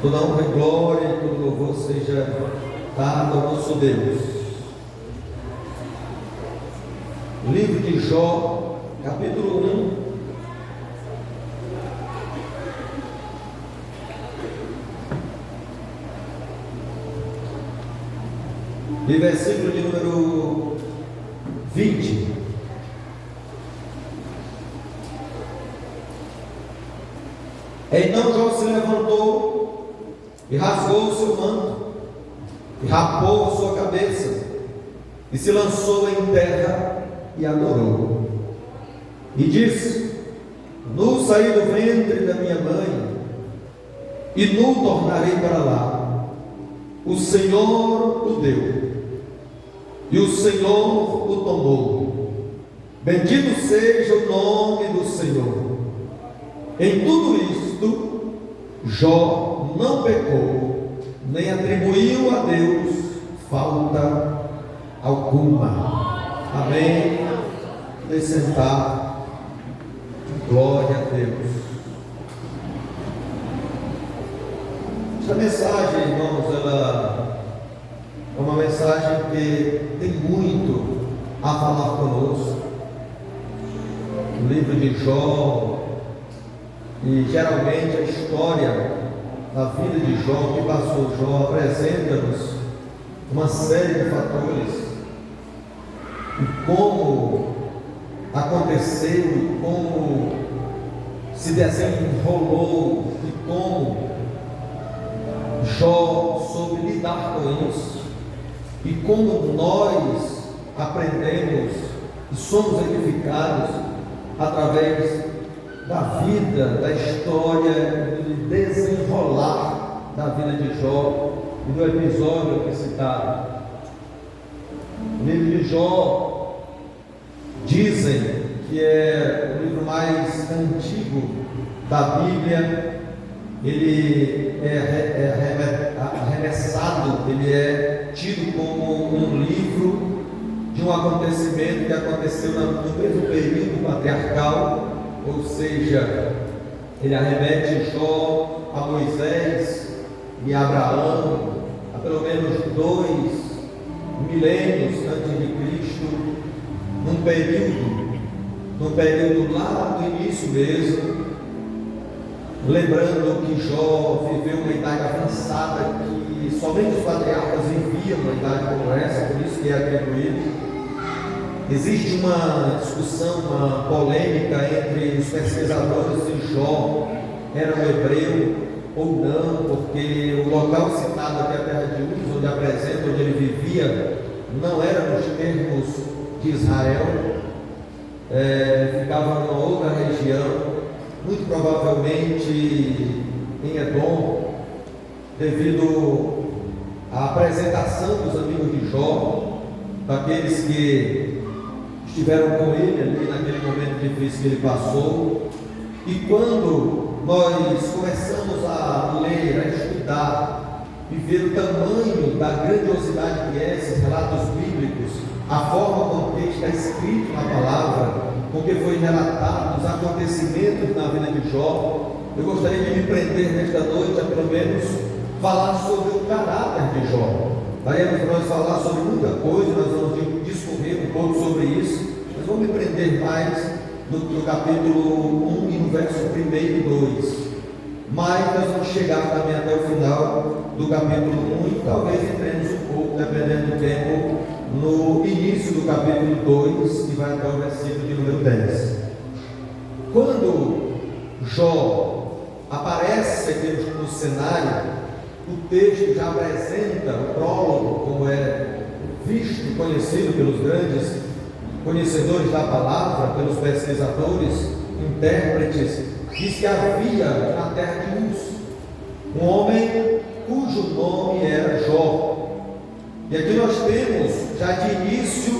Toda honra e glória e todo louvor seja dado ao nosso Deus. Livro de Jó, capítulo 1. E versículo de número 20. Então Jó se levantou e rasgou o seu manto, e rapou a sua cabeça, e se lançou em terra e adorou. E disse: Nu saí do ventre da minha mãe, e nu tornarei para lá. O Senhor o deu, e o Senhor o tomou. Bendito seja o nome do Senhor. Em tudo isto, Jó não pecou, nem atribuiu a Deus falta alguma. Amém. Deixe sentar. Glória a Deus. Esta mensagem, irmãos, ela é uma mensagem que tem muito a falar conosco. O livro de Jó, e geralmente a história da vida de Jó, que passou Jó, apresenta-nos uma série de fatores e como aconteceu, e como se desenrolou, e como Jó soube lidar com isso, e como nós aprendemos e somos edificados através da vida, da história, do desenrolar da vida de Jó e do episódio aqui citado. O livro de Jó, dizem que é o livro mais antigo da Bíblia. Ele é arremessado, ele é tido como um livro de um acontecimento que aconteceu no mesmo período patriarcal. Ou seja, ele arremete Jó a Moisés e a Abraão, a pelo menos 2 milênios antes de Cristo, num período lá do início mesmo, lembrando que Jó viveu uma idade avançada que somente os patriarcas viviam uma idade como essa, por isso que é atribuído. Existe uma discussão, uma polêmica entre os pesquisadores se Jó era um hebreu ou não, porque o local citado aqui, a terra de Uz, onde apresenta, onde ele vivia, não era nos termos de Israel, ficava numa outra região, muito provavelmente em Edom, devido à apresentação dos amigos de Jó, daqueles que estiveram com ele ali naquele momento difícil que ele passou. E quando nós começamos a ler, a estudar e ver o tamanho da grandiosidade que é esses relatos bíblicos, a forma como que está escrito na palavra, com que foi relatado os acontecimentos na vida de Jó, eu gostaria de me prender nesta noite a pelo menos falar sobre o caráter de Jó. Daremos nós falar sobre muita coisa, nós vamos discorrer um pouco sobre isso, mas vamos me prender mais no capítulo 1 e no verso 1 e 2. Mas nós vamos chegar também até o final do capítulo 1 e talvez entremos um pouco, dependendo do tempo, no início do capítulo 2, que vai até o versículo de número 10. Quando Jó aparece aqui no cenário, o texto já apresenta o prólogo, como é visto, conhecido pelos grandes conhecedores da palavra, pelos pesquisadores, intérpretes. Diz que havia na terra de Uz um homem cujo nome era Jó. E aqui nós temos, já de início,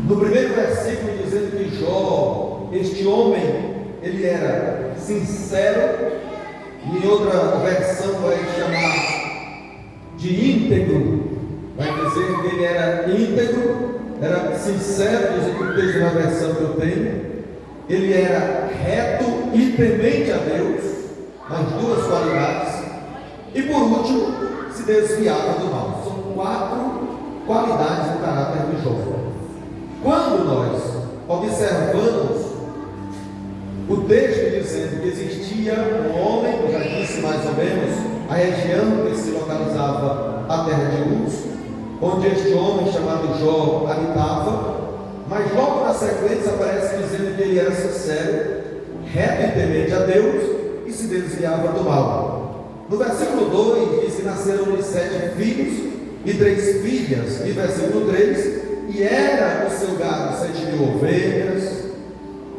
no primeiro versículo, dizendo que Jó, este homem, ele era sincero. Em outra versão vai chamar de íntegro, vai dizer que ele era íntegro, era sincero, diz o texto na versão que eu tenho. Ele era reto e temente a Deus. mais duas qualidades, e por último, se desviava do mal. São 4 qualidades do caráter de Jó. Quando nós observamos o texto dizendo que existia um homem, eu já disse mais ou menos a região que se localizava a terra de Uz, onde este homem chamado Jó habitava, mas logo na sequência aparece dizendo que ele era sincero, reto e temente a Deus e se desviava do mal. No versículo 2 diz que nasceram-lhe 7 filhos e 3 filhas, e versículo 3, e era o seu gado 7.000 ovelhas,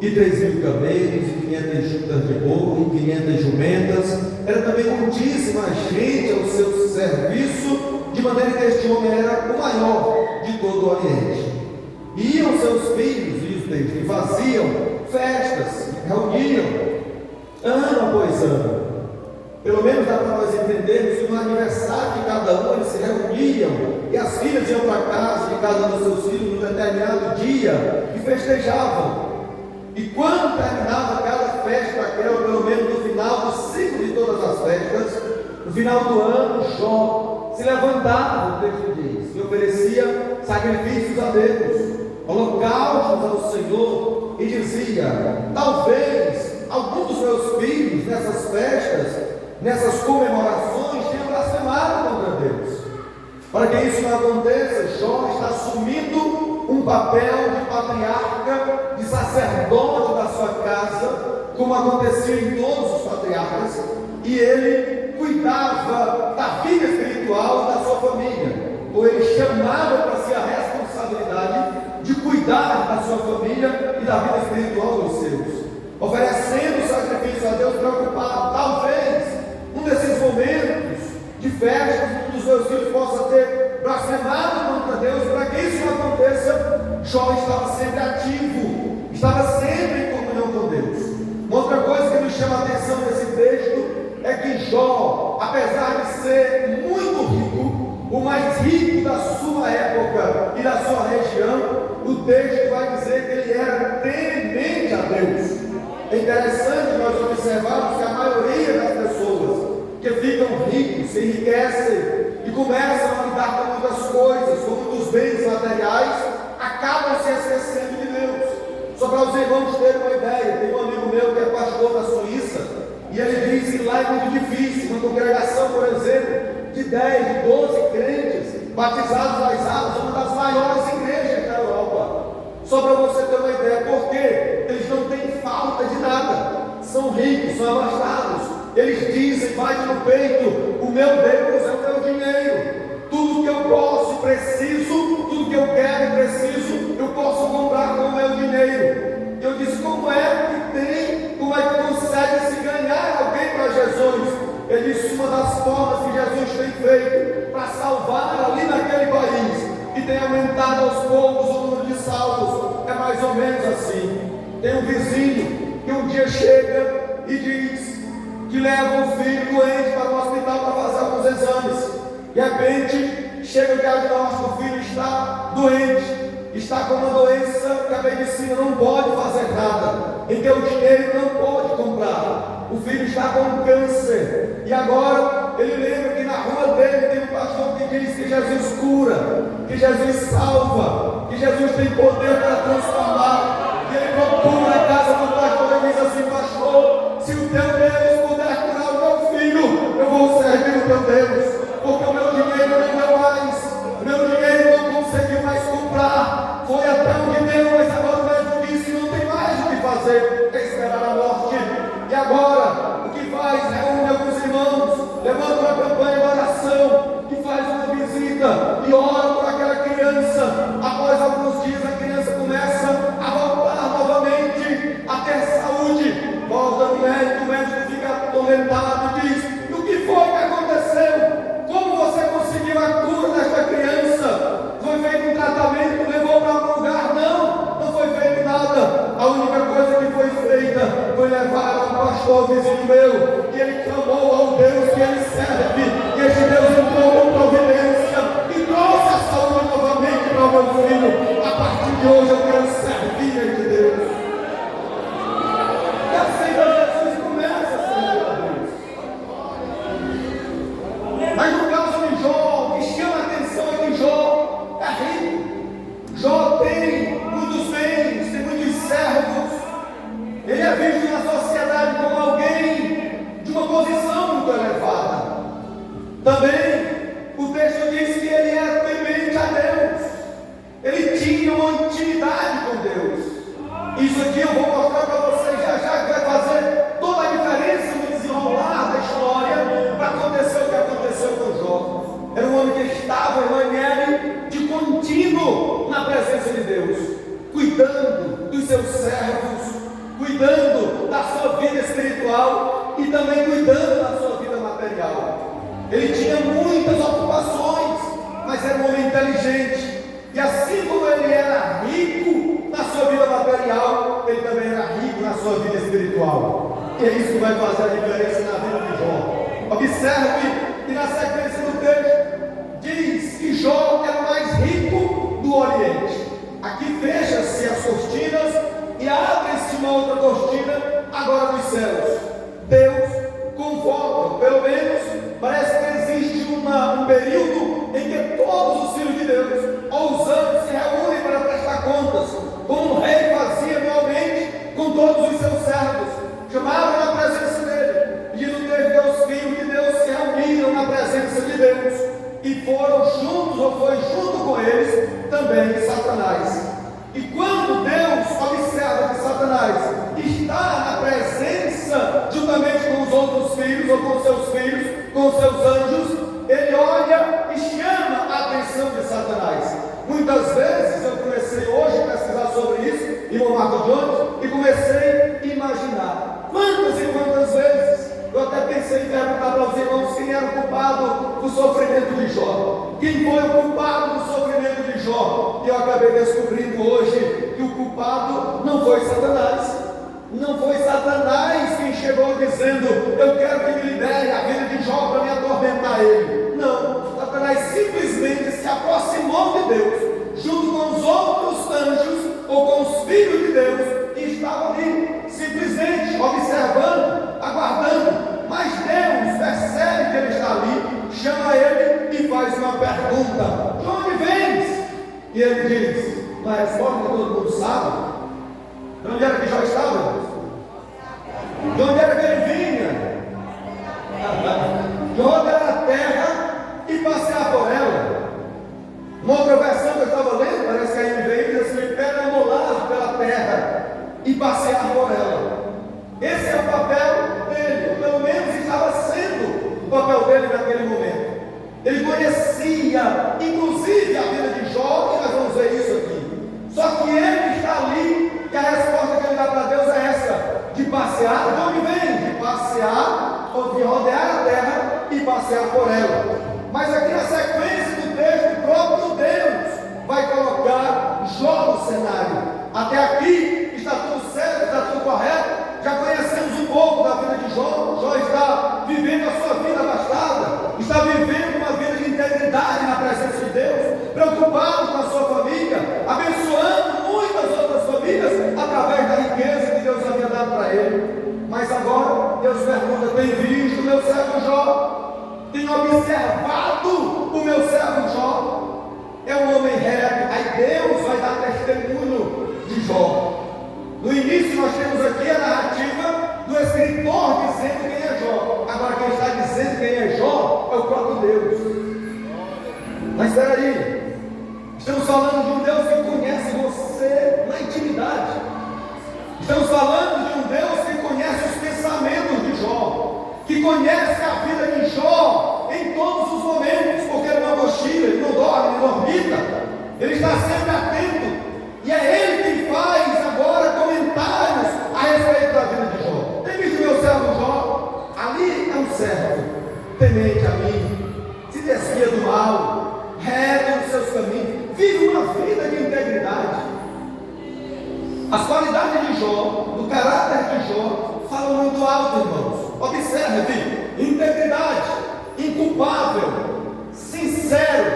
e 3.000 camelos, e 500 juntas de boi, e 500 jumentas. Era também muitíssima gente ao seu serviço, de maneira que este homem era o maior de todo o Oriente. E iam seus filhos, diz o texto, e faziam festas, reuniam, ano após ano. Pelo menos dá para nós entendermos que no aniversário de cada um eles se reuniam, e as filhas iam para a casa de cada um dos seus filhos num determinado dia e festejavam. E quando terminava cada festa, aquela, pelo menos no final do ciclo de todas as festas, no final do ano, Jó se levantava, o texto diz, e oferecia sacrifícios a Deus, holocaustos ao Senhor, e dizia: talvez algum dos meus filhos nessas festas, nessas comemorações, tenham blasfemado contra Deus. Para que isso não aconteça, Jó está assumindo um papel de patriarca, de sacerdote da sua casa, como acontecia em todos os patriarcas, e ele cuidava da vida espiritual da sua família, ou ele chamava para si a responsabilidade de cuidar da sua família e da vida espiritual dos seus, oferecendo sacrifício a Deus, preocupado. Talvez um desses momentos de festa, um dos meus filhos possa ter blasfemado contra Deus. Para que isso não aconteça, Jó estava sempre ativo, estava sempre em comunhão com Deus. Uma outra coisa que me chama a atenção nesse texto é que Jó, apesar de ser muito rico, o mais rico da sua época e da sua região, o texto vai dizer que ele era temente a Deus. É interessante nós observarmos que a maioria das pessoas que ficam ricos, se enriquecem e começam a lidar com muitas coisas, com muitos bens materiais, acabam se esquecendo de Deus. Só para os irmãos terem uma ideia, tem um amigo meu que é pastor da Suíça, e ele diz que lá é muito difícil. Uma congregação, por exemplo, de 10, de 12 crentes batizados nas águas, é uma das maiores igrejas da Europa. Só para você ter uma ideia, porque eles não têm falta de nada, são ricos, são abastados. Eles dizem, bate no peito: o meu Deus é o meu dinheiro. Tudo que eu posso e preciso, tudo que eu quero e preciso, eu posso comprar com o meu dinheiro. Eu disse: como é que consegue se ganhar alguém para Jesus? Ele disse: uma das formas que Jesus tem feito para salvar ali naquele país, e tem aumentado aos poucos o número de salvos, é mais ou menos assim. Tem um vizinho que um dia chega e diz que leva um filho doente para o hospital para fazer alguns exames. De repente, chega o diagnóstico: o filho está doente, está com uma doença que a medicina não pode fazer nada, em que o dinheiro não pode comprar. O filho está com câncer, e agora ele lembra que na rua dele tem um pastor que diz que Jesus cura, que Jesus salva, que Jesus tem poder para transformar. E ele procura a casa do pastor e diz assim: pastor, se o teu Deus puder curar o meu filho, eu vou servir o teu Deus, porque o meu dinheiro não é mais, o meu dinheiro não conseguiu mais comprar, foi até onde deu, mas agora o médico disse: não tem mais o que fazer, é esperar a morte. E agora, o que faz? Reúne alguns irmãos, levanta uma campanha de oração, e faz uma visita, e ora por aquela criança. Após alguns dias, a criança começa a voltar novamente a ter saúde. Volta no médico, o médico fica atormentado e diz: o que foi que aconteceu? Como você conseguiu a cura desta criança? Foi feito um tratamento, levou para algum lugar? Não foi feito nada. A única coisa que foi feita foi levar a um pastor vizinho meu, e ele clamou ao Deus que ele serve, e este Deus entrou com providência e trouxe a saúde novamente para o meu filho. A partir de hoje eu quero servir de Deus. E aceita Jesus e começa a servir a Deus. da sua vida espiritual e também cuidando da sua vida material. Ele tinha muitas ocupações, mas era um homem inteligente. E assim como ele era rico na sua vida material, ele também era rico na sua vida espiritual. E é isso que vai fazer a diferença na vida de Jó. Observe que na sequência do texto diz que Jó era o mais rico do Oriente. Aqui fecha-se as cortinas e abre-se uma outra cortina agora nos céus. Deus convoca, pelo menos parece que existe um período em que todos os filhos de Deus, ou os anjos, se reúnem para prestar contas, como o rei fazia anualmente com todos os seus servos. Chamavam na presença dele, e diz o texto que os filhos de Deus se reuniram na presença de Deus, e foram juntos, ou foi junto com eles, também Satanás. E quando Deus observa que Satanás está na presença, juntamente com os outros filhos, ou com seus filhos, com seus anjos, ele olha e chama a atenção de Satanás. Muitas vezes eu comecei hoje a pesquisar sobre isso, irmão Marco Jones, e comecei a imaginar quantas e quantas vezes eu até pensei em perguntar para os irmãos quem era o culpado do sofrimento de Jó. Quem foi o culpado do sofrimento de Jó? E eu acabei descobrindo hoje que o culpado não foi Satanás. Não foi Satanás quem chegou dizendo: eu quero que me libere a vida de Jó para me atormentar ele. Não, Satanás simplesmente se aproximou de Deus, junto com os outros anjos, ou com os filhos de Deus, e estava ali, simplesmente observando, aguardando. Mas Deus percebe que ele está ali, chama ele e faz uma pergunta: de onde vens? E ele diz, uma resposta que todo mundo sabe: de onde era que Jó estava? De onde era que ele vinha? De rodar a terra e passear por ela. Uma outra versão que eu estava lendo, parece que a NVI diz assim: perambular pela terra e passear por ela. Esse é o papel dele, ou pelo menos estava sendo o papel dele naquele momento. Ele conhecia, inclusive, a vida de Jó, e nós vamos ver isso aqui. Só que ele está ali, e a resposta que ele dá para Deus é essa: de passear. De onde vem? De passear, ou de rodear a terra e passear por ela. Mas aqui na sequência do texto, o próprio Deus vai colocar Jó no cenário. Até aqui está tudo certo, está tudo correto. Já conhecemos um pouco da vida de Jó. Jó está vivendo a sua vida abastada, está vivendo uma vida de integridade na presença de Deus, preocupado com a sua família, abençoando muitas outras famílias através da riqueza que Deus havia dado para ele. Mas agora Deus pergunta: tem visto o meu servo Jó? Tem observado o meu servo Jó? É um homem reto. Aí Deus vai dar testemunho de Jó. No início nós temos aqui a narrativa do escritor dizendo quem é Jó. Agora quem está dizendo quem é Jó é o próprio Deus. Mas espera aí, estamos falando de um Deus que conhece você na intimidade. Estamos falando de um Deus que conhece os pensamentos de Jó, que conhece a vida de Jó em todos os momentos, porque ele não cochila, ele não dorme, ele não dormita, ele está sempre atento. E é ele quem faz agora comentários a respeito da vida de Jó. Tem visto meu servo Jó? Ali é um servo temente a mim, se desvia do mal, reto nos seus caminhos, vive uma vida de integridade. As qualidades de Jó, do caráter de Jó, falam muito alto, irmãos. Observe: integridade, inculpável, sincero,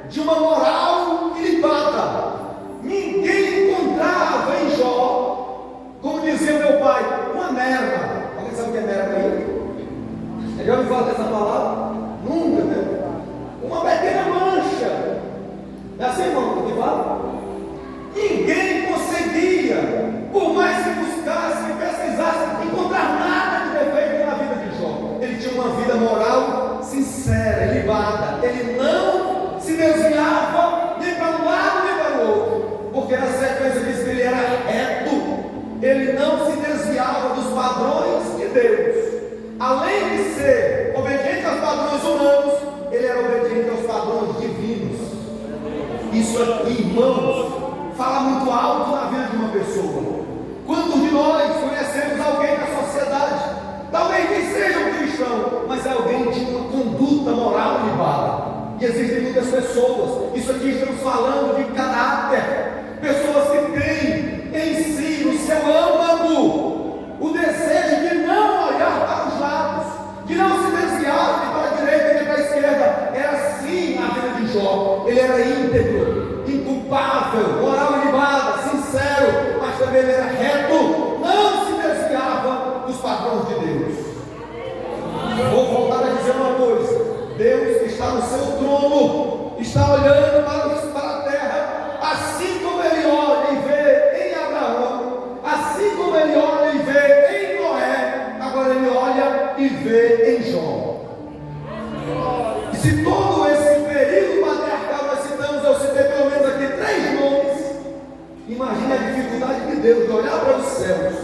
de uma moral ilibada. Ninguém encontrava em Jó, como dizia meu pai, uma merda. Alguém sabe o que é merda aí? Já ouviu falar dessa palavra? Nunca, né? Uma pequena mancha. É assim, irmão, que fala? Ninguém conseguia, por mais que buscasse, que pesquisasse, encontrar nada de defeito na vida de Jó. Ele tinha uma vida moral sincera, ilibada. Ele não se desviava nem para um lado nem para o outro, porque na sequência diz que ele era reto. Ele não se desviava dos padrões de Deus. Além de ser obediente aos padrões humanos, ele era obediente aos padrões divinos. Isso aqui, irmãos, fala muito alto na vida de uma pessoa. Quantos de nós conhecemos alguém na e vê em Jó. E se todo esse período patriarcal nós citamos, eu citei pelo menos aqui 3 nomes, imagine a dificuldade de Deus de olhar para os céus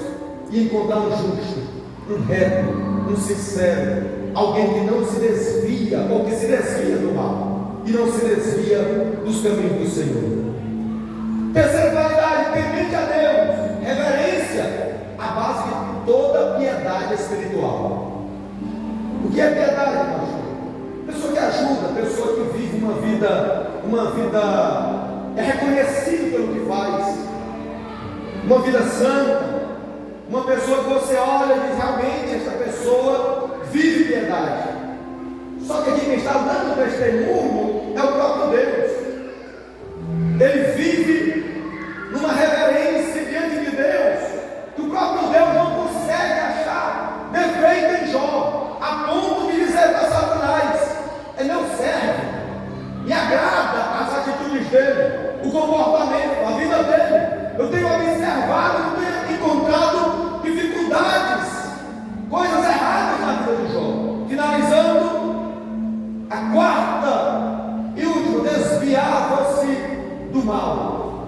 e encontrar um justo, um reto, um sincero, alguém que não se desvia, ou que se desvia do mal, e não se desvia dos caminhos do Senhor. Terceira qualidade, temente a Deus, reverência, a base de toda piedade espiritual. O que é piedade, pastor? Pessoa que ajuda, pessoa que vive uma vida é reconhecido pelo que faz, uma vida santa, uma pessoa que você olha e diz, realmente esta pessoa vive piedade. Só que aqui quem está dando testemunho é o próprio Deus. Ele vive numa reverência diante de Deus, que o próprio Deus não consegue achar defeito em Jó, a ponto de dizer para Satanás, ele não serve, me agrada as atitudes dele, o comportamento, a vida dele. Eu tenho observado, eu tenho encontrado dificuldades, coisas erradas na vida de Jó. Finalizando, a quarta e última, desviava-se do mal.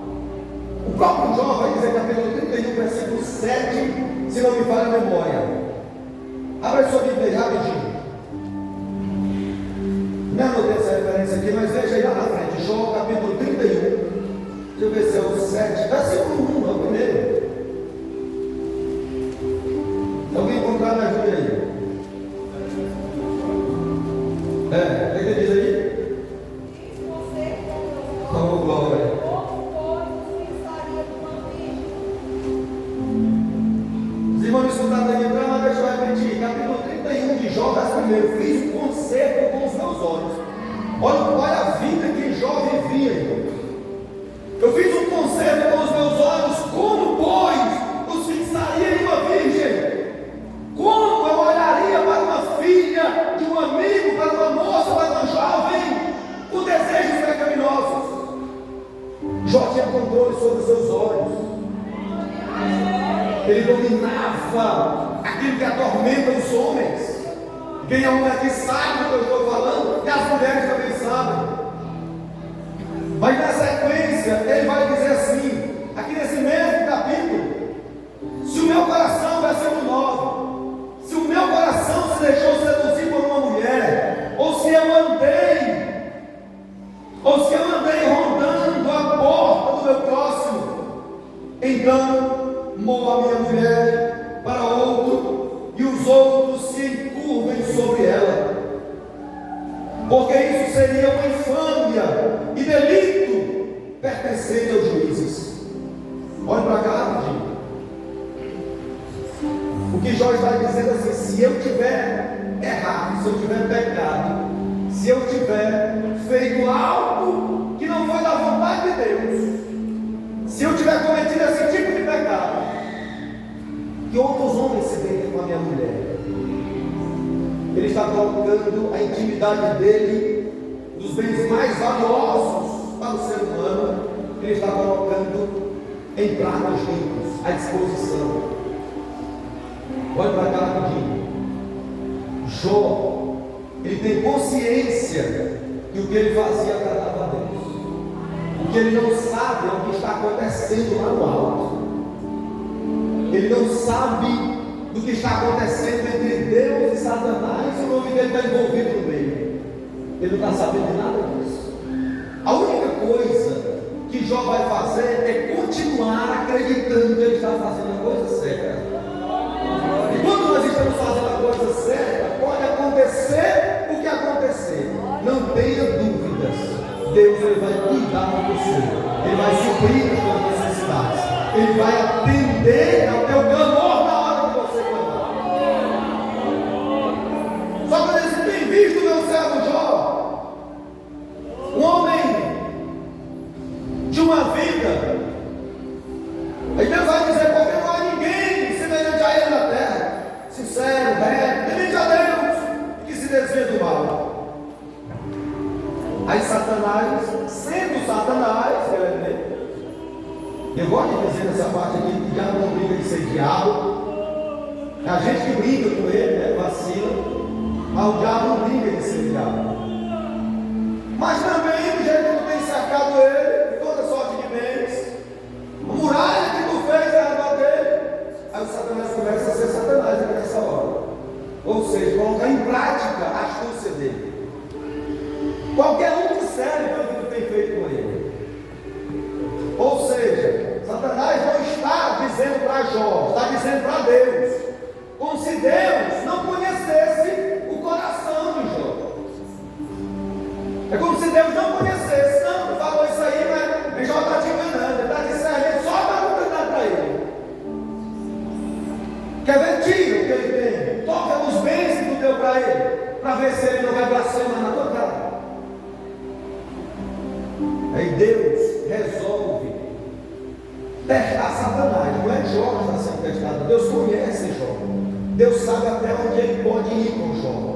O próprio Jó vai dizer, capítulo 31, versículo 7, se não me falha a memória. Abra sua Bíblia aí rapidinho. Não anotei essa referência aqui, mas veja aí lá na frente, Jó capítulo 31, deixa eu ver se é o 7, versículo 1, é o primeiro. Se alguém encontrar, me ajude aí. O que diz aí? Oh, glória. Os irmãos escutaram aí entrar, mas deixa eu repetir. Capítulo 31 de Jó, verso 1. Fiz um concerto com os meus olhos. Olha a vida que Jó vivia, irmão. Eu fiz um concerto com os meus olhos, como, pois, os fixaria em uma virgem? Como eu olharia para uma filha de um amigo, para uma moça, para uma jovem, com desejos pecaminosos? Jó tinha controle sobre os seus olhos. Ele dominava aquilo que atormenta os homens. Quem é um aqui sabe do que eu estou falando, e as mulheres também sabem. Mas na sequência, ele vai dizer assim, aqui nesse mesmo capítulo: se o meu coração, versículo 9, se o meu coração se deixou seduzir por uma mulher, ou se eu andei rondando a porta do meu próximo, então morra a minha mulher para outro, e os outros se encurvem sobre ela, porque isso seria uma infâmia e delito pertencente aos juízes. Olhe para cá rapidinho. O que Jó está dizendo assim: se eu tiver errado, se eu tiver pecado, se eu tiver feito algo que não foi da vontade de Deus, se eu tiver cometido esse tipo de pecado, que outros homens se deitem com a minha mulher, ele está colocando a intimidade dele, dos bens mais valiosos para o ser humano, ele está colocando em pratos limpos, à disposição. Olha para cá rapidinho. Jó, ele tem consciência que o que ele fazia agradava a Deus. O que ele não sabe é o que está acontecendo lá no alto. Ele não sabe do que está acontecendo entre Deus e Satanás, e o nome dele está envolvido no meio. Ele não está sabendo de nada disso. A única coisa que Jó vai fazer é continuar acreditando que ele está fazendo a coisa certa. E quando nós estamos fazendo a coisa certa, pode acontecer o que acontecer. Não tenha dúvidas. Deus ele vai cuidar de você. Ele vai suprir as suas necessidades. Ele vai atender ao teu clamor na hora que você clamar. Só que eles têm visto o meu servo Jó, um homem de uma vida. Aí Deus vai dizer: porque não há ninguém semelhante a ele na terra, sincero, reto, temente a Deus, que se desvia do mal. Aí Satanás, sendo Satanás, eu gosto de dizer nessa parte aqui que o diabo não brinca de ser diabo. É a gente que brinca com ele, vacila. o diabo não brinca de ser diabo. Mas também, do jeito que tu tem cercado ele, toda sorte de bens, a muralha que tu fez ao redor dele, aí o Satanás começa a ser Satanás nessa hora. Ou seja, colocar em prática a astúcia dele. Qualquer um que serve pelo que tu tem feito com ele. Ou seja, Satanás não está dizendo para Jó, está dizendo para Deus, como se Deus não conhecesse o coração de Jó. É como se Deus não conhecesse. Não, tu falou isso aí, mas Jó está te enganando, ele está te servindo só para completar para ele. Quer ver? Tira o que ele tem, toca nos bens que tu deu para ele, para ver se ele não vai blasfemar na tua cara. Aí Deus resolve testar Satanás. Não é Jó que está sendo testado. Deus conhece Jó. Deus sabe até onde ele pode ir com Jó.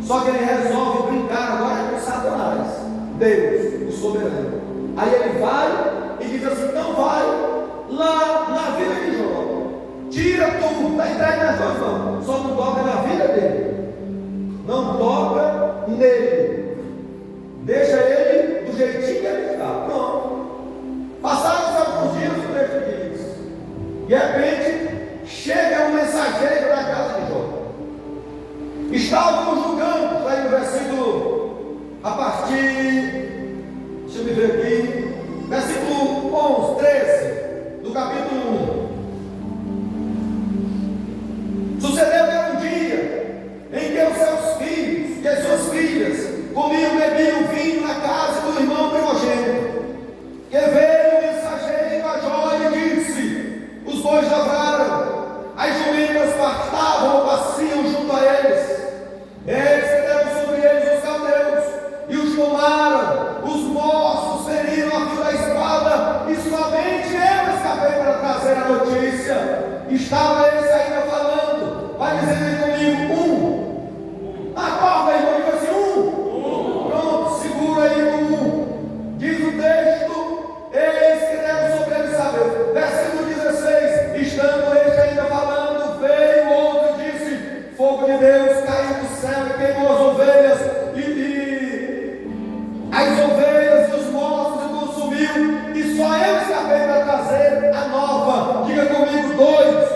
Só que ele resolve brincar agora com Satanás. Deus, o soberano. Aí ele vai e diz assim: então vai lá na vida de Jó. Tira tudo, está entregue nas tuas mãos. Só não toca na vida dele. Não toca nele. Deixa ele do jeitinho que ele está. Pronto. Passaram-se alguns dias, o texto diz. De repente, chega um mensageiro na casa de Jó. Estavam julgando, está aí no versículo, a partir, deixa eu me ver aqui, versículo 11, 13, do capítulo 1. Sucedeu que era um dia em que os seus filhos e as suas filhas comiam e bebiam vinho na casa do irmão primogênito. Que veio o mensageiro a Jó e disse: os bois lavraram, as jumentas pastavam ou paciam junto a eles. Eles deram sobre eles os caldeus e os tomaram, os mortos feriram a fio da espada, e somente eu escapei para trazer a notícia. Estava esse ainda falando, vai dizer comigo: acorda, irmão, diga assim: pronto, segura aí no diz o texto: eis que deram sobre ele saber. Versículo 16: estando este ainda falando, veio outro e disse: fogo de Deus caiu do céu e queimou as ovelhas, e as ovelhas e os mortos e consumiu, e só eu escapei para trazer a nova. Diga comigo: dois.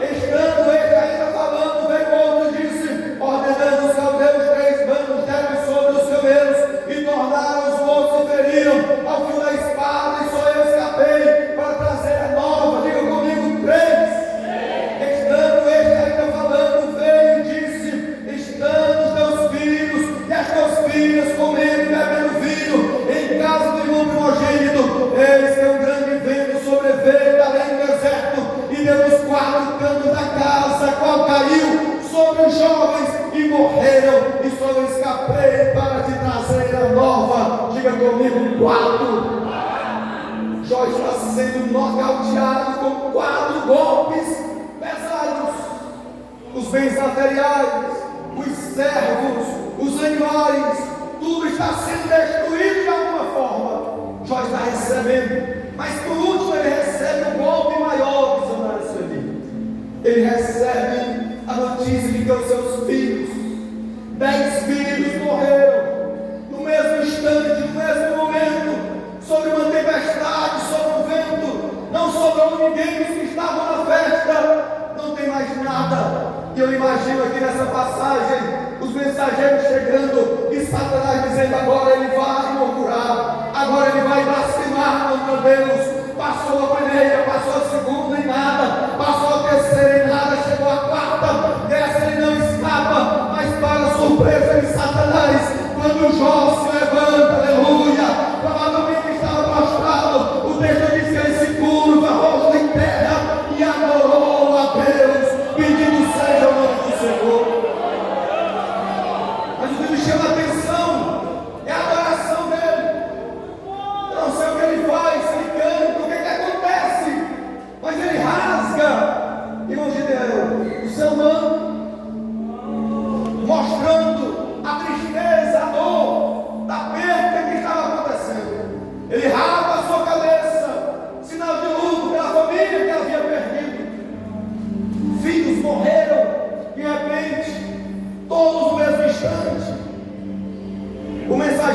Estando ele ainda falando, veio outro e disse, ordenando os caldeus 3 bandos deram sobre os camelos, e tornaram os mortos e feriram ao fio da espada, e só eu escapei para trazer a nova. Diga comigo: 3. Estando ele ainda falando, veio e disse, estando os teus filhos e as tuas filhas comendo e bebendo vinho em casa do irmão primogênito, eis que um grande vento sobreveio além do deserto, e deu os 4 cantos da casa, qual caiu sobre os jovens e morreram, e só eu escapei para te trazer a nova. Diga comigo: 4. Jó está sendo nocauteado com 4 golpes pesados. Os bens materiais, os servos, os animais, tudo está sendo destruído de alguma forma. Jó está recebendo, mas por último ele recebe um golpe maior, missionário Sueli. Ele recebe a notícia de que os seus filhos, 10 filhos morreram no mesmo instante, no mesmo momento, sobre uma tempestade, sobre um vento. Não sobrou ninguém dos que estavam na festa, não tem mais nada. E eu imagino aqui nessa passagem os mensageiros chegando e Satanás dizendo: agora ele vai murmurar, agora ele vai blasfemar contra Deus. Passou a primeira, passou a segunda e nada, passou a terceira e nada, chegou a quarta, dessa ele não escapa. Mas para surpresa de Satanás, quando Jó se levanta, aleluia, provavelmente estava prostrado, o texto diz que ele se curva, rosto em terra, e adorou a Deus, bendito seja o nome do Senhor. Mas o que me chama a atenção é a adoração dele. Eu não sei o que ele faz, ele canta, o que acontece, mas ele rasga, irmão Gideão, o seu manto, mostrando a tristeza, a dor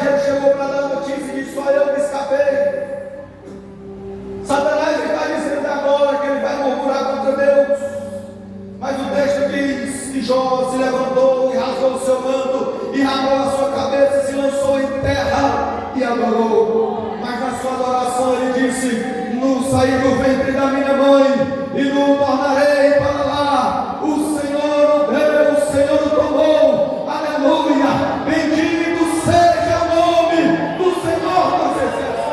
mensageiro chegou para dar notícia e disse: só eu me escapei. Satanás está dizendo agora que ele vai murmurar contra Deus. Mas o texto diz que Jó se levantou e rasgou o seu manto, e rapou a sua cabeça, se lançou em terra e adorou. Mas na sua adoração ele disse: não saí do ventre da minha mãe e não tornarei para lá. O Senhor o deu, o Senhor o tomou. Aleluia! Bendito seja o nome do Senhor dos Exércitos.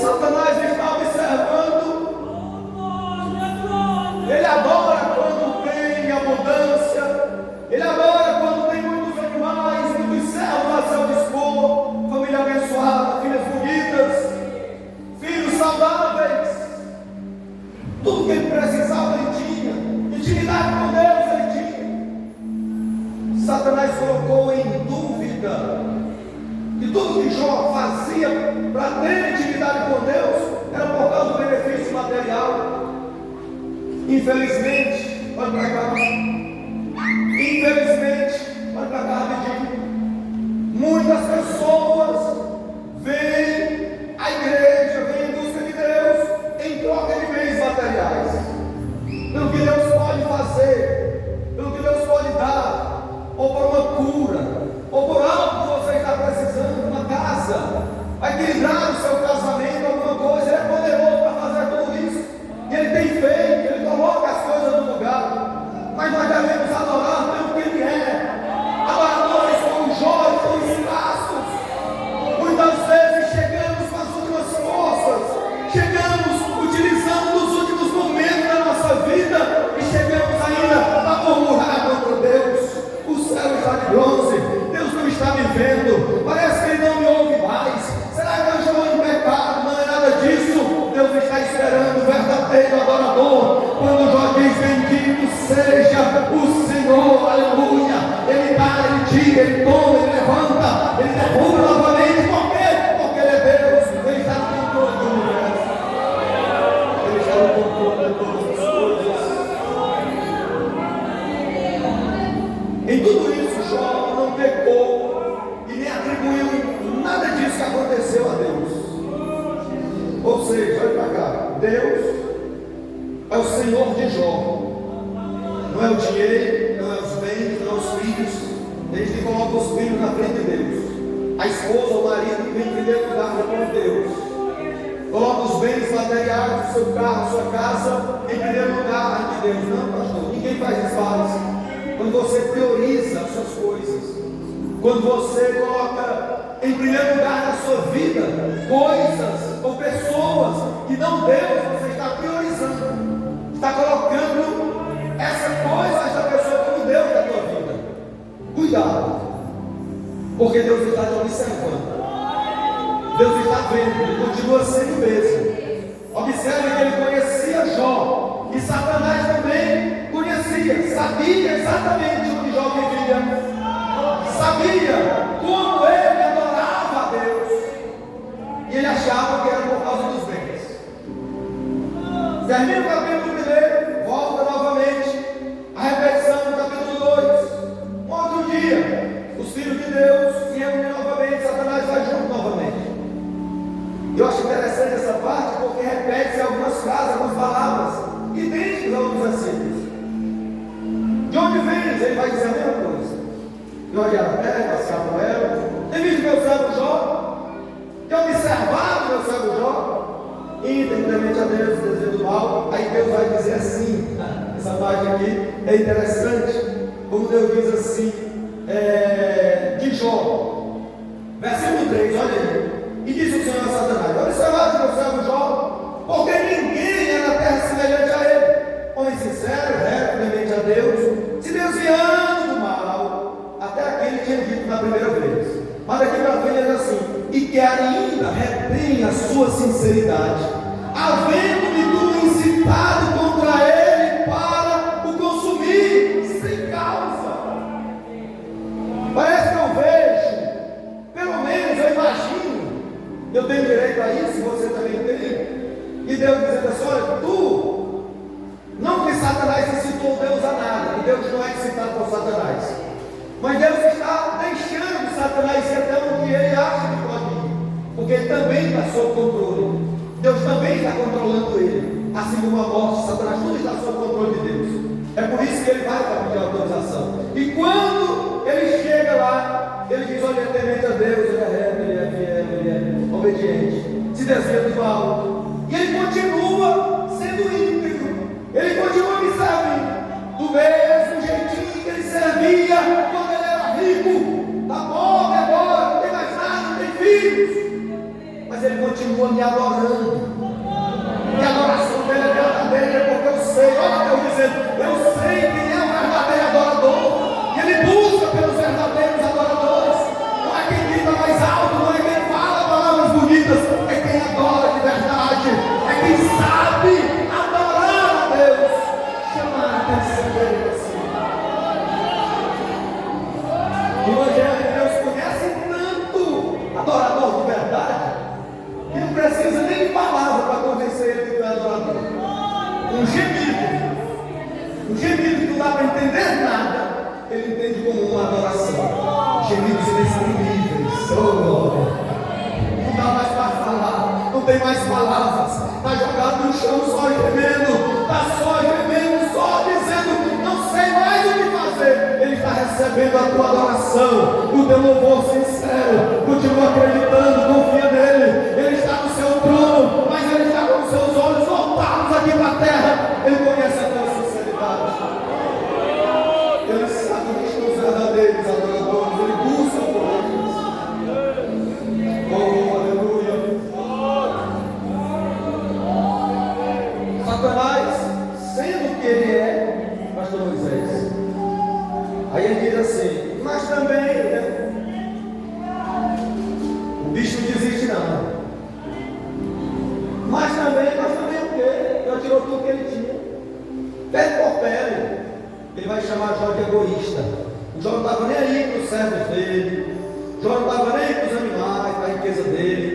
Satanás está observando. Ele adora quando tem abundância. Ele adora quando tem muitos animais, muitos servos a seu dispor, família abençoada, filhas bonitas, filhos saudáveis. Tudo que ele precisava ele tinha. Intimidade com Deus ele tinha. Satanás colocou em dúvida que tudo que Jó fazia para ter intimidade com Deus era por causa do benefício material. Infelizmente, olha para cá. Infelizmente, olha para cá rapidinho. Muitas pessoas vêm à igreja, vêm em busca de Deus em troca de bens materiais. Pelo que Deus pode fazer, pelo que Deus pode dar, ou por uma cura, ou por algo que você está precisando, uma casa, vai equilibrar o seu casamento, alguma coisa. Ele é poderoso para fazer tudo isso, e Ele tem feito, Ele coloca as coisas no lugar. Mas nós devemos adorar pelo que Ele é. Adoradores como Jó estão escassos. Muitas vezes chegamos com as últimas forças, chegamos utilizando os últimos momentos da nossa vida e chegamos ainda a murmurar contra Deus. O céu está de bronze, Deus não está me vendo, parece que Ele não me ouve mais. Será que eu estou em pecado? Não é nada disso. Deus está esperando o verdadeiro adorador. Quando Jó diz: bendito seja o Senhor, aleluia. Ele dá, Ele tira, Ele toma, Ele levanta, Ele derruba novamente. Por quê? Porque Ele é Deus. Ele está no controle do universo. Ele está no controle de todas as coisas. Em tudo isso, Jó não pecou e nem atribuiu nada disso que aconteceu a Deus. Ou seja, olha para cá, Deus é o Senhor de Jó. Não é o dinheiro, não é os bens, não é os filhos. Desde que coloca os filhos na frente de Deus. A esposa, o marido, vem em primeiro lugar depois de Deus. Coloca os bens materiais, o seu carro, a sua casa, em primeiro lugar ante Deus. Não, pastor, ninguém faz isso. Quando você prioriza as suas coisas, quando você coloca em primeiro lugar na sua vida coisas ou pessoas que não Deus, você está priorizando, está colocando essa coisa, essa pessoa como Deus na tua vida. Cuidado, porque Deus está te observando. Deus está vendo, Ele continua sendo o mesmo. Observe que Ele conhecia Jó, e Satanás também conhecia, sabia exatamente o que Jó vivia, sabia como ele adorava a Deus, e ele achava que era por causa dos bens. Termina o capítulo 1, volta novamente a repetição do capítulo 2. Um outro dia, os filhos de Deus se reúnem novamente, Satanás vai junto novamente. Eu acho interessante essa parte porque repete-se algumas frases, algumas palavras idênticas a outros versículos. De onde vens? Ele vai dizer a mesma coisa. Eu olhar a terra, passear por ela. Tem visto meu servo Jó? Tem observado meu servo Jó? Inteiramente a Deus, desejo do mal. Aí Deus vai dizer assim, essa parte aqui é interessante, como Deus diz assim, de Jó, versículo 3, olha aí. E disse o Senhor a Satanás: observado meu servo Jó, porque ninguém é na terra semelhante a ele, homem sincero, reto, temente a Deus, se desviando do mal. Até aqui ele tinha dito na primeira vez, mas daqui para frente ele diz assim: e que ainda retém a sua sinceridade, havendo-me tu incitado contra ele para o consumir sem causa. Parece que eu vejo, pelo menos eu imagino, eu tenho direito a isso, você também tem, e Deus dizendo assim: olha, tu, não que Satanás ele também está sob controle. Deus também está controlando ele. Assim como a morte, Satanás, tudo está sob controle de Deus. É por isso que ele vai para pedir autorização. E quando ele chega lá, ele diz: olha, temente a Deus, ele é reto, ele é fiel, ele é obediente, se desvia do mal. E ele continua sendo íntegro, ele continua me servindo do mesmo jeitinho que ele servia quando ele era rico. Está pobre agora, não tem mais nada, não tem filhos, mas ele continua me adorando. E a adoração dele é verdadeira, porque eu sei, olha Deus dizendo, eu sei quem é o verdadeiro adorador. E ele busca pelos verdadeiros adoradores. Não é quem grita mais alto, não é quem fala palavras bonitas, é quem adora de verdade, é quem sabe adorar a Deus, chamar a atenção dele assim. O Evangelho de Deus conhece tanto adorador de verdade, que não precisa nem de palavra para convencer ele de que é adorador. Um gemido que não dá para entender nada, ele entende como uma adoração. Gemidos inexprimíveis. Oh, glória. Não dá mais para falar, não tem mais palavras, está jogado no chão só gemendo, está só gemendo, só dizendo, não sei mais o que fazer. Ele está recebendo a tua adoração, o teu louvor sincero. Continua acreditando, confia nele. Ele está no seu trono, mas ele está com os seus olhos voltados aqui para a terra. Ele conhece a tua sinceridade, ele sabe que estão os verdadeiros adoradores, ele busca por eles. Oh, aleluia. Satanás, sendo que ele é, pastor Moisés, aí ele diz assim, mas também, né? O bicho não desiste não. Mas também o quê? Já tirou tudo que ele tinha. Pele por pele. Ele vai chamar Jó de egoísta. O Jó não estava nem aí para os servos dele. Jó não estava nem para os animais, para a riqueza dele.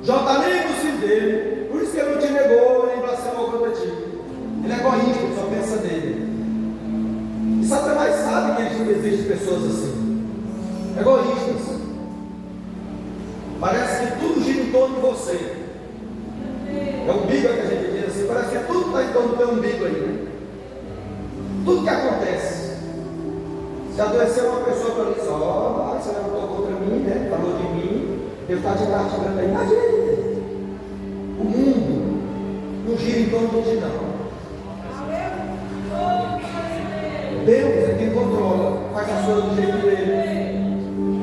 Jó não está nem para os filhos dele. Por isso que ele não te negou, nem blasfemou contra ti. Ele é egoísta, ele só pensa nele. E Satanás sabe que existem pessoas assim, egoístas. Parece que tudo gira em torno de você. É o umbigo que a gente diz assim, parece que tudo está em torno do teu umbigo aí, né? Tudo que acontece. Se adoecer uma pessoa para dizer, ó, você levantou contra mim, né? Falou de mim, Deus está de castigando aí. Imagina, o mundo não gira em torno de ti, não. Deus é quem controla, faz as coisas do jeito dele.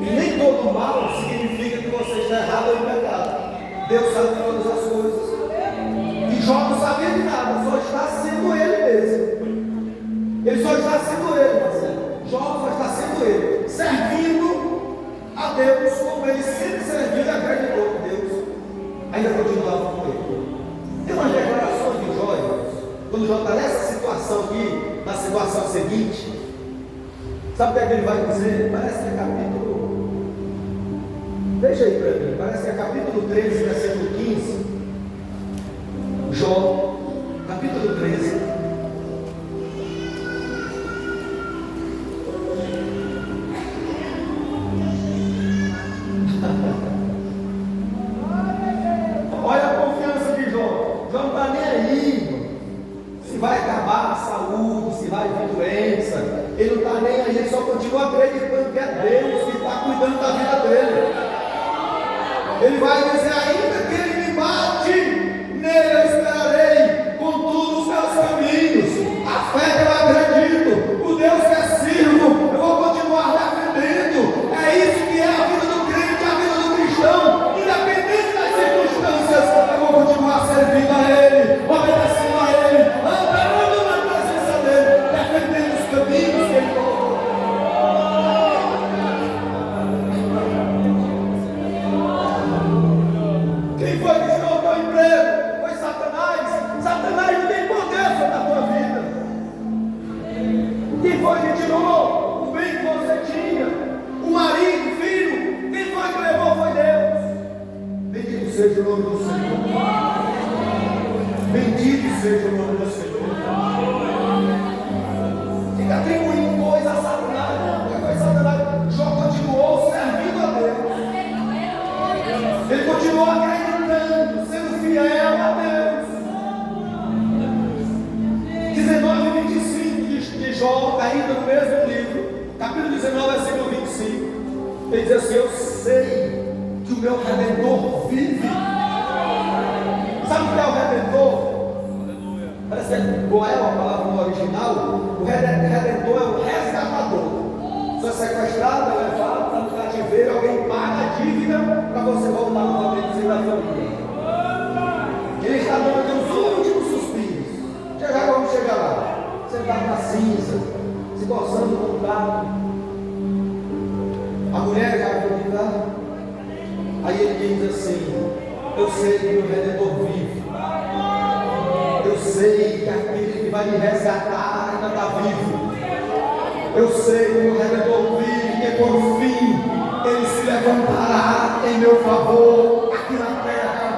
E nem todo mal significa que você está errado ou em pecado. Deus sabe de todas as coisas. E Jó não sabia de nada, só está sendo ele mesmo. Ele só está sendo ele, Marcelo. Jó só está sendo ele, servindo a Deus como ele sempre serviu e acreditou que Deus ainda continuava com ele. Tem umas declarações de Jó, irmãos, quando Jó está nessa situação aqui, na situação seguinte, sabe o que é que ele vai dizer? Parece que é capítulo, veja aí para mim, parece que é capítulo 13, versículo 15. Jó, capítulo 13. Olha a confiança de Jó. Jó não está nem aí, se vai acabar a saúde, se vai vir doença. Ele não está nem aí, ele só continua acreditando que é Deus que está cuidando da vida dele. Ele vai dizer, ainda que ele me mate, nele eu esperarei, contudo os meus caminhos, a fé que eu acredito, o Deus que eu sirvo, eu vou continuar defendendo. É isso que é a vida do crente, a vida do cristão, independente das circunstâncias, eu vou continuar servindo a Ele, obedecendo a Ele, andando na presença dEle, defendendo os caminhos que Ele colocou. Quem foi que tirou o teu emprego? Foi Satanás. Satanás não tem poder sobre a tua vida. Quem foi que tirou o bem que você tinha? O marido, o filho? Quem foi que levou? Foi Deus. Bendito seja o nome do Senhor. Bendito seja o nome do Senhor. Fica atribuindo coisa a Satanás. Porque foi Satanás. Jó continuou servindo a Deus. Ele continuou fiel a Deus. 19:25 de Jó, ainda no mesmo livro, capítulo 19, versículo 25, ele diz assim: eu sei que o meu Redentor vive. Sabe o que é o Redentor? Parece que é Goel, a palavra no original. O Redentor é o resgatador. Você é sequestrado, é levado, está no cativeiro, alguém paga a dívida para você voltar novamente sem da família. Ele está dando os últimos suspiros. Já vamos chegar lá. Sentado na cinza, se coçando com o carro. A mulher já acredita. Aí ele diz assim: eu sei que o Redentor vive. Eu sei que aquele que vai me resgatar ainda está vivo. Eu sei que o Redentor vive, que por fim ele se levantará em meu favor aqui na terra.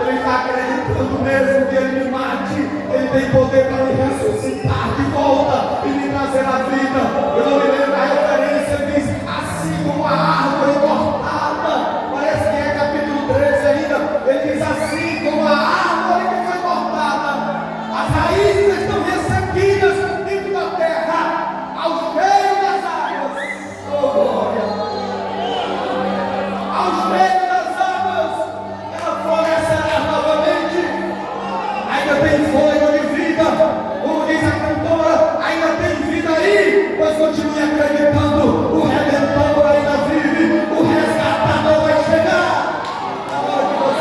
Ele está acreditando mesmo que ele me mate. Ele tem poder para me ressuscitar de volta e me trazer a vida. Eu não me lembro da referência, diz assim como a árvore cortada. Parece que é capítulo 13 ainda. Ele diz assim como a árvore que foi cortada. As raízes estão ressequidas dentro da terra, ao cheio das águas. Oh, glória! Ao cheio das águas, ela florescerá novamente. Ainda tem fôlego de vida, como diz a cantora, ainda tem vida aí, pois continue acreditando, o Redentor ainda vive, o resgatador vai chegar. Agora que você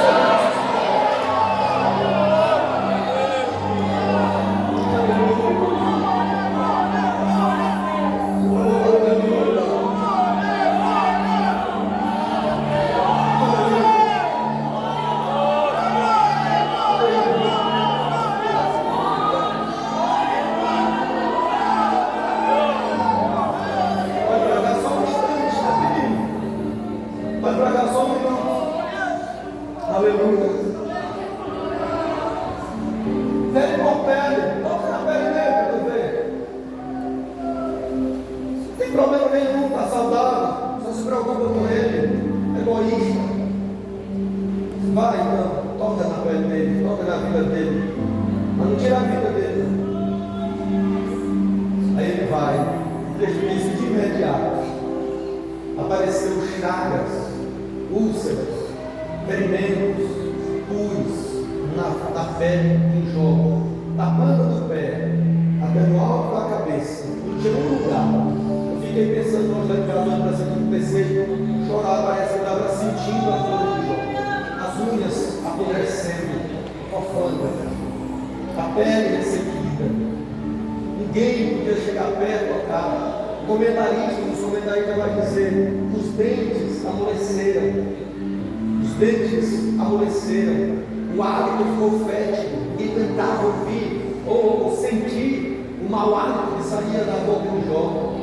o hálito ficou fétido, ninguém tentava ouvir ou sentir o mau hálito que saía da boca de Jó.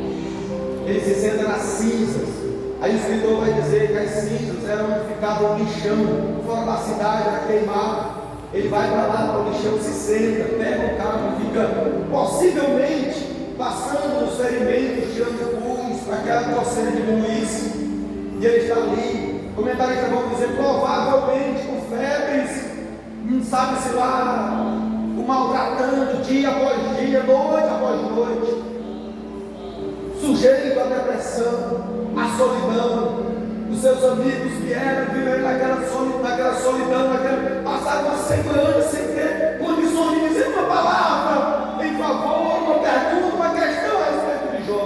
Ele se senta nas cinzas. Aí o escritor vai dizer que as cinzas eram onde ficava o lixão, fora da cidade, era queimado. Ele vai para lá, para o lixão, se senta, pega o carro e fica possivelmente passando nos ferimentos, tirando pus, para que a coceira diminuísse. E ele está ali. Comentaristas vão dizer, provavelmente com febres, não sabe-se lá, o maltratando dia após dia, noite após noite, sujeito à depressão, à solidão. Os seus amigos vieram viver naquela solidão, passaram uma semana sem ter condições de dizer uma palavra em favor, uma pergunta, uma questão a respeito de Jó.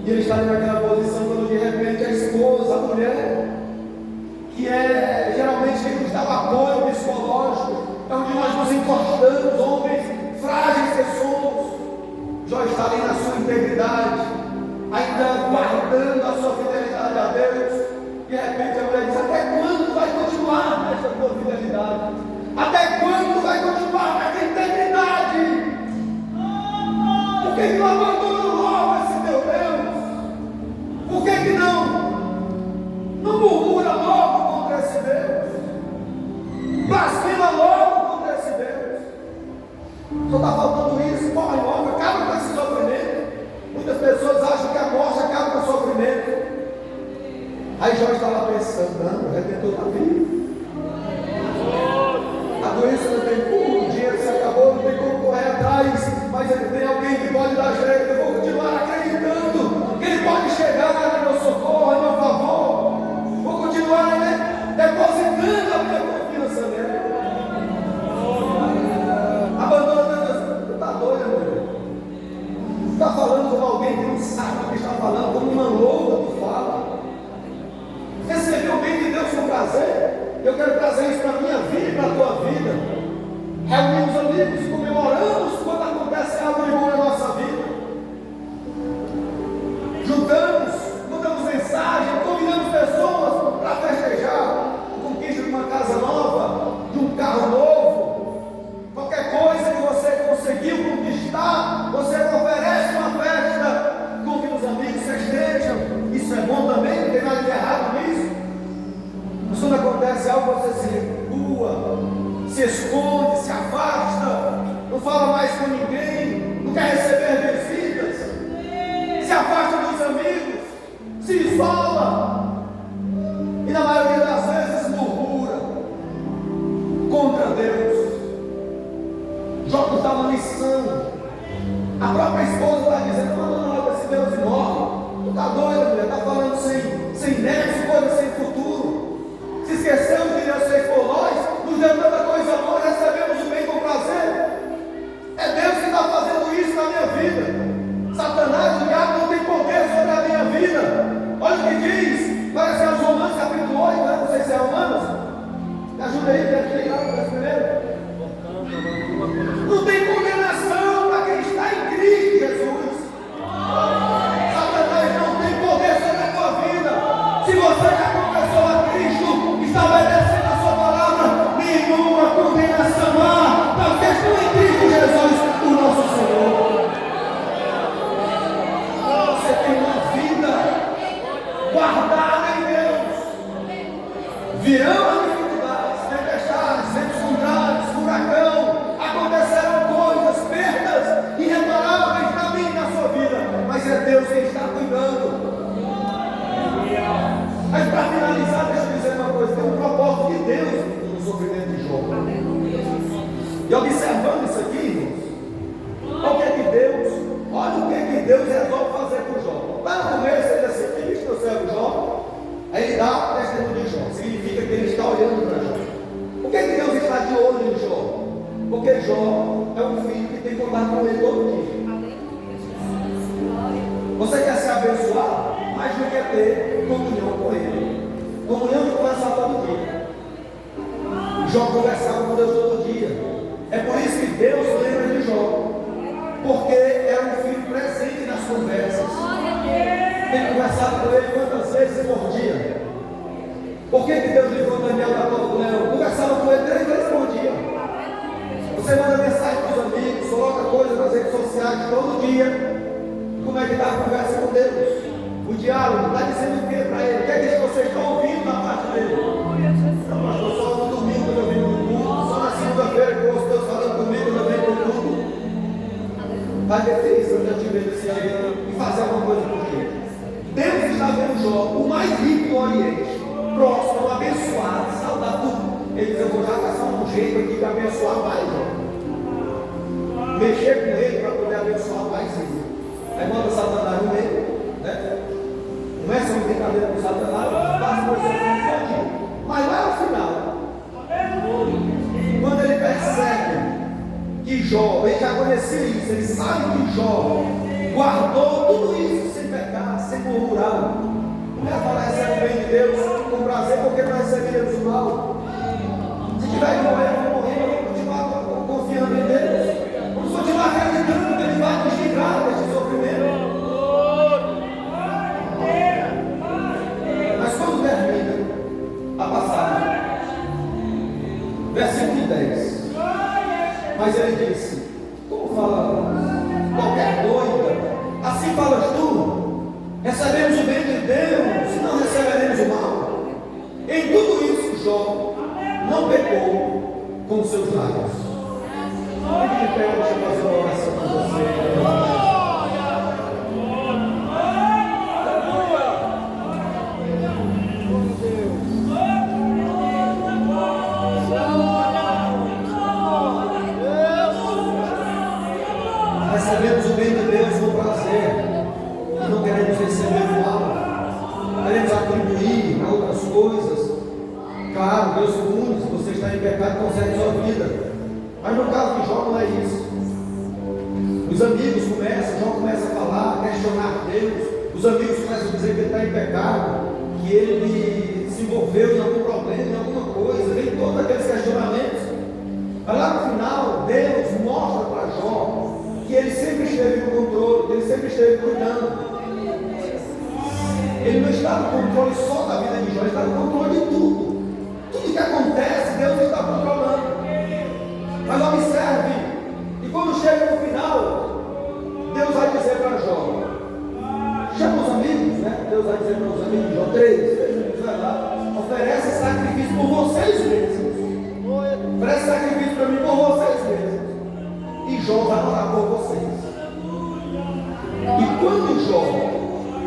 E ele está naquela posição quando de repente a esposa, a mulher, que é geralmente quem nos dá o apoio psicológico, é onde nós nos encostamos, homens frágeis que somos. Jó está ali na sua integridade, ainda guardando a sua fidelidade a Deus. De repente a mulher diz: até quando vai continuar essa tua fidelidade? Até quando vai continuar essa integridade? Por que não abandonou logo esse teu Deus? Por que não murmura logo contra esse Deus? Blasfema logo contra esse Deus? Só está faltando isso, morre logo, acaba com esse sofrimento. Muitas pessoas acham que a morte acaba com o sofrimento. Aí Jó está lá pensando: não, o Redentor amigos e comemoramos quando acontece algo de bom na nossa vida. Juntamos, mandamos mensagem, convidamos pessoas para festejar a conquista de uma casa nova, de um carro novo. Qualquer coisa que você conseguiu conquistar, você oferece uma festa, convida os amigos, festejam. Isso é bom também, não tem nada de errado nisso. Mas quando acontece algo, você se recua, se esconde, se afasta, não fala mais com ninguém, não quer receber visitas, se afasta dos amigos, se isola e na maioria das vezes murmura contra Deus. Jó nos dá uma lição. A própria esposa está dizendo: não, não, não, esse Deus morre. Tu está doida, mulher? Está falando sem nexo, coisa sem futuro. Se esqueceu de Deus fez por nós, nos deu tanta coisa boa, recebemos o bem com prazer. É Deus que está fazendo isso na minha vida. Satanás, o diabo, não tem poder sobre a minha vida. Olha o que diz, parece aos Romanos capítulo 8, né? Não sei se é Romanos. Me ajuda aí, deve ter lá primeiro. Não tem condenação para quem está em Cristo Jesus. Satanás não tem poder sobre a tua vida. Se você já confessou a Cristo, está obedecendo a sua palavra, nenhuma condenação há para os que estão em Cristo Jesus, o nosso Senhor. Você tem uma vida guardada em Deus. Virão as dificuldades, tempestades, ventos contrários, furacão, acontecerão coisas, perdas irreparáveis na minha e na sua vida, mas é Deus quem está cuidando. Mas para finalizar, deixa eu dizer uma coisa: tem um propósito de Deus no sofrimento de Jó. E observando isso aqui, irmãos, olha o que Deus resolve fazer com Jó. Lá no começo ele diz assim: quem viu o servo Jó? Aí ele dá testemunho de Jó, significa que ele está olhando para Jó. Por que Deus está de olho em Jó? Porque Jó é um filho que tem contato com ele todo dia. Você quer ser abençoado, mas não quer ter comunhão com ele. Comunhão de conversar todo dia. Jó conversava com Deus todo dia. É por isso que Deus lembra de Jó, porque era um filho presente nas conversas. Tem conversado com ele quantas vezes por dia? Por que Deus livrou Daniel da cova do leão? Conversava com ele 3 vezes por dia. Você manda mensagem para os amigos, coloca coisas nas redes sociais todo dia. Como é que está a conversa com Deus? O diálogo está dizendo o que para ele? O que é que vocês estão ouvindo da parte dele? Não, pastor, só no domingo quando eu venho para o culto, só na segunda-feira que eu ouço Deus falando comigo quando eu venho para o culto. Vai ter isso, eu já tive esse ano e fazer alguma coisa por quê? Deus está vendo Jó, o mais rico do Oriente, próximo, abençoado, saudável. Ele diz: eu vou já caçar um jeito aqui de abençoar mais Jó. Mexer com ele para poder abençoar mais ele. Aí manda Satanás no meio, né? Começa uma brincadeira com Satanás, passa por você, mas lá no final, quando ele percebe que Jó, ele já conhecia isso, ele sabe que Jó guardou tudo isso sem pecar, sem murmurar. Não é falar: recebe o bem de Deus com prazer, porque nós recebemos o mal. Se tiver que morrer, eu vou morrer, eu vou continuar confiando em Deus. Vamos continuar acreditando que Ele vai nos livrar deste sofrimento. Mas quando termina a passagem, versículo 10, mas ele disse: como fala qualquer doida, assim falas tu? Recebemos o bem de Deus e não receberemos o mal. Em tudo isso, Jó não pecou com seus lábios. Fique de pé, deixa eu fazer uma oração com você. Recebemos o bem de Deus com prazer, e não queremos receber o mal, queremos atribuir a outras coisas. Claro, Deus pune, se você está em pecado, consegue sua vida. Mas no caso de Jó não é isso. Os amigos começam, Jó começa a falar, a questionar Deus. Os amigos começam a dizer que ele está em pecado, que ele se envolveu em algum problema, em alguma coisa. Vem todos aqueles questionamentos. Mas lá no final, Deus esteve cuidando. Ele não está no controle só da vida de Jó, ele está no controle de tudo. Tudo que acontece, Deus está controlando. Mas observe, e quando chega no final, Deus vai dizer para Jó, chama os amigos, né? Deus vai dizer para os amigos, Jó 3 vai lá, oferece sacrifício por vocês mesmos. Oferece sacrifício para mim por vocês mesmos. E Jó vai orar por vocês. E quando Jó,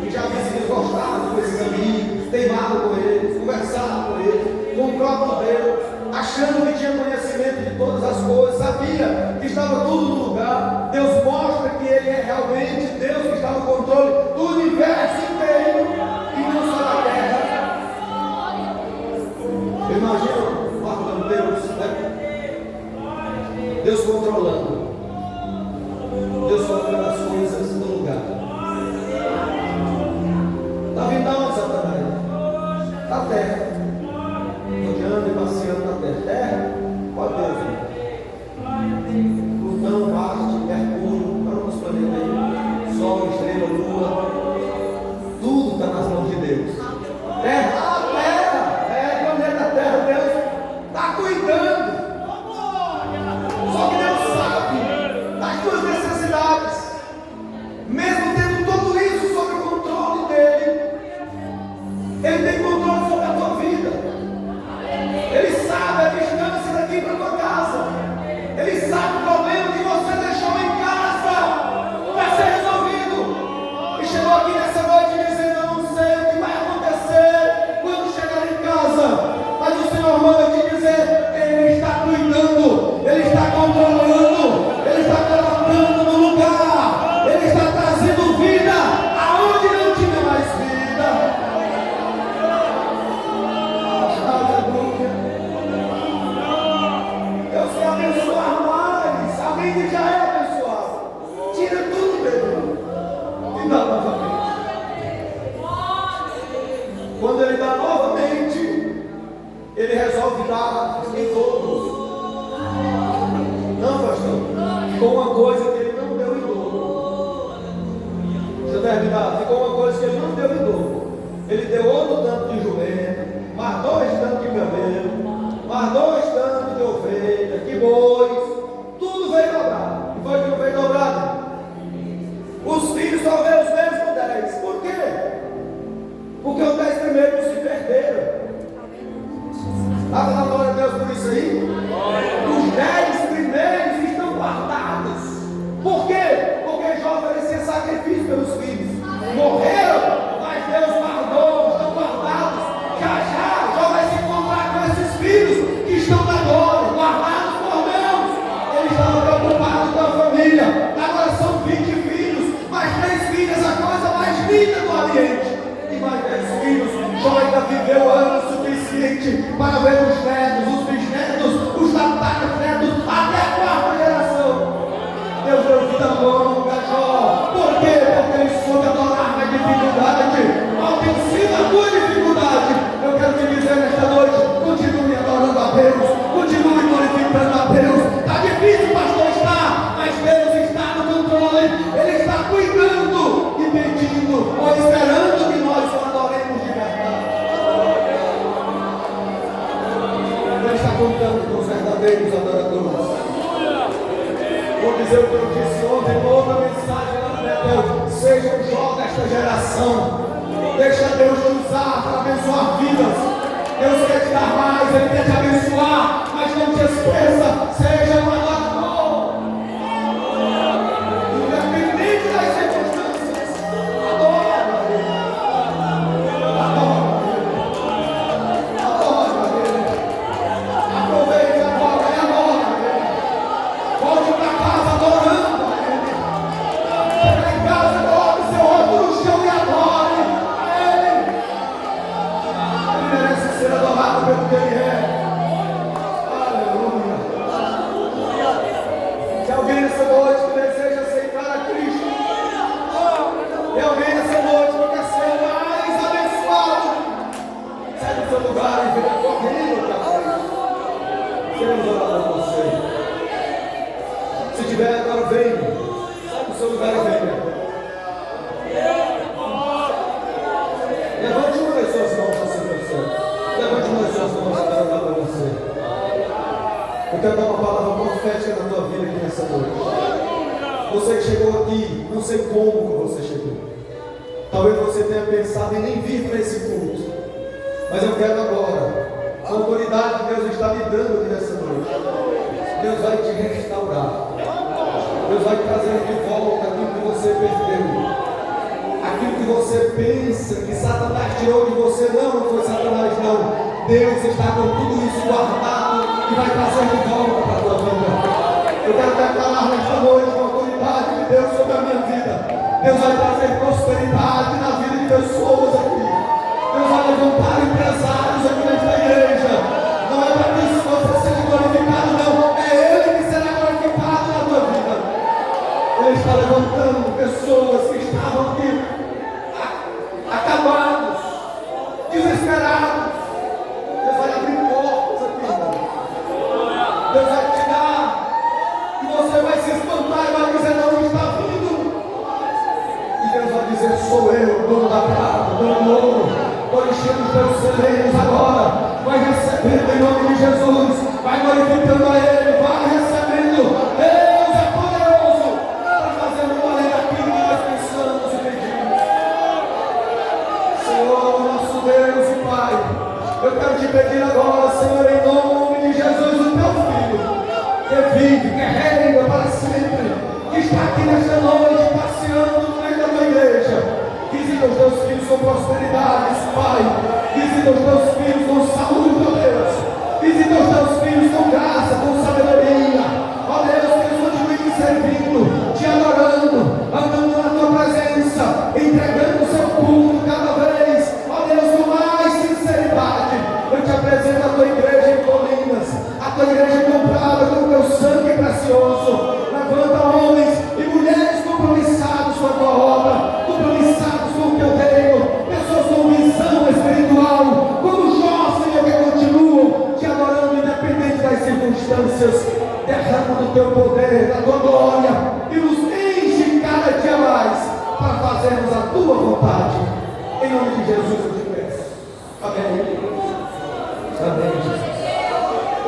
que já havia se desgostado com esses amigos, teimado com eles, conversado com eles, com o próprio Deus, achando que tinha conhecimento de todas as coisas, sabia que estava tudo no lugar, Deus mostra que Ele é realmente Deus que está no controle do universo inteiro e não só da terra. Imagina Deus, né? Deus controlando, Deus colocando as coisas no lugar. Está vindo da onde, Satanás? Da terra. Rodeando e passeando na terra. Terra, pode Deus. Plutão, Marte, Mercúrio, para o nosso planeta aí. Sol, estrela, lua. Tudo está nas mãos de Deus. Terra, a terra, planeta Terra, Deus está cuidando. Só que Deus sabe das tuas necessidades. Mesmo tendo tudo isso sob o controle dele, Ele tem controle sobre a tua vida. Ele sabe a distância daqui para a tua casa. Ele sabe o problema que você deixou em casa para ser resolvido. E chegou aqui nessa noite dizendo: eu não sei o que vai acontecer quando chegar em casa. Mas o Senhor manda te dizer: Ele está cuidando, Ele está controlando, Ele está colocando no lugar, Ele está trazendo vida aonde não tinha mais vida. Aleluia. Deus quer abençoar mais. Alguém que já é abençoado, tira tudo dele e dá novamente. Quando Ele dá novamente, Ele resolve dar em todos. Não, pastor, ficou uma coisa que Ele não deu em dobro. Deixa eu terminar. Ficou uma coisa que Ele não deu em dobro. Ele deu outro tanto de jumento, mais 2 tantos de camelo, mais 2 tantos de ovelha, de bois. Tudo veio dobrado. E foi que não veio dobrado. Os filhos só veio os mesmos 10. Por quê? Porque os 10 primeiros se perderam. Está dando glória a Deus por isso aí? Os 10 primeiros estão guardados. Por quê? Porque Jó oferecia sacrifício pelos filhos. Morreram, mas Deus guardou, estão guardados. Já Jó vai se encontrar com esses filhos que estão na glória, guardados por Deus. Eles estavam preocupados com a família. Agora são 20 filhos, mais 3 filhas, a coisa mais linda do Oriente. E mais 10 filhos. Jó ainda viveu anos suficiente para ver os netos, os bisnetos, os tataranetos, até a 4ª geração. Deus deu vida longa, Jó. Por quê? Porque ele soube adorar na dificuldade. Ao vencido a tua dificuldade, eu quero te dizer nesta noite: continue adorando a Deus, continue glorificando a Deus. Está difícil, pastor, está, mas Deus está no controle. Ele está cuidando e pedindo, ou esperando que nós o adoremos de verdade. Ele está contando com os verdadeiros adoradores. Vou dizer o que eu disse ontem, outra mensagem lá no Betel: seja o Jó desta geração. Deixa Deus te usar para abençoar vidas. Deus quer te dar mais, Ele quer te abençoar, mas não te esqueça, seja um adorador. Independente das circunstâncias, adora a Deus. Adora a Deus. Aproveite agora e adora a Deus. Volte para casa adorando a Ele. Chega em casa, coloque o seu rosto no chão e adore a Ele. Ele merece ser adorado pelo que Ele é. Aleluia. Se alguém nessa noite que deseja aceitar a Cristo, e alguém nessa noite que quer ser mais abençoado, sai do seu lugar e venha correndo para frente. Seremos orar por você. Se tiver, agora venha. Sai do seu lugar e venha. quero dar uma palavra profética na tua vida aqui nessa noite. Você que chegou aqui, não sei como você chegou. Talvez você tenha pensado em nem vir para esse culto. Mas eu quero agora, a autoridade que Deus está me dando aqui nessa noite. Deus vai te restaurar. Deus vai trazer de volta aquilo que você perdeu. Aquilo que você pensa que Satanás tirou de você, não foi Satanás, não. Deus está com tudo isso guardado e vai trazer de volta para a tua vida. Eu quero declarar nesta noite com a autoridade de Deus sobre a minha vida. Deus vai trazer prosperidade na vida de pessoas aqui. Deus vai levantar empresários aqui nesta igreja. Não é para isso que você seja glorificado, não. É Ele que será glorificado na tua vida. Ele está levantando pessoas que estavam aqui acabados, desesperados. Deus vai abrir portas aqui, irmão. Deus vai te dar, e você vai se espantar e vai dizer: não está vindo. E Deus vai dizer: sou eu, dono da prata, dono do ouro. Estou enchendo os teus celeiros agora. Vai recebendo em nome de Jesus. Vai glorificando a Ele, vai recebendo. Deus é poderoso para fazer muito além daquilo que nós pensamos e pedimos. Senhor, nosso Deus e Pai, eu quero te pedir agora, Senhor, em nome de Jesus, o teu Filho, que vive, que reina para sempre, que está aqui nesta noite, passeando no meio da tua igreja. Visita os teus filhos com prosperidade, Pai. Visita os teus filhos com saúde, ó Deus. Visita os teus filhos com graça, com sabedoria. Ó Deus, que eles continuem te servindo, te adorando, andando na tua presença, entregando o seu culto cada vez. Ó Deus, com mais sinceridade. Eu te apresento a tua igreja em Colinas, a tua igreja comprada com o teu sangue precioso. Levanta homens e mulheres compromissados com a tua obra, compromissados com o teu reino, pessoas com visão espiritual, como Jó, Senhor, que continuam te adorando independente das circunstâncias. Derrama do teu poder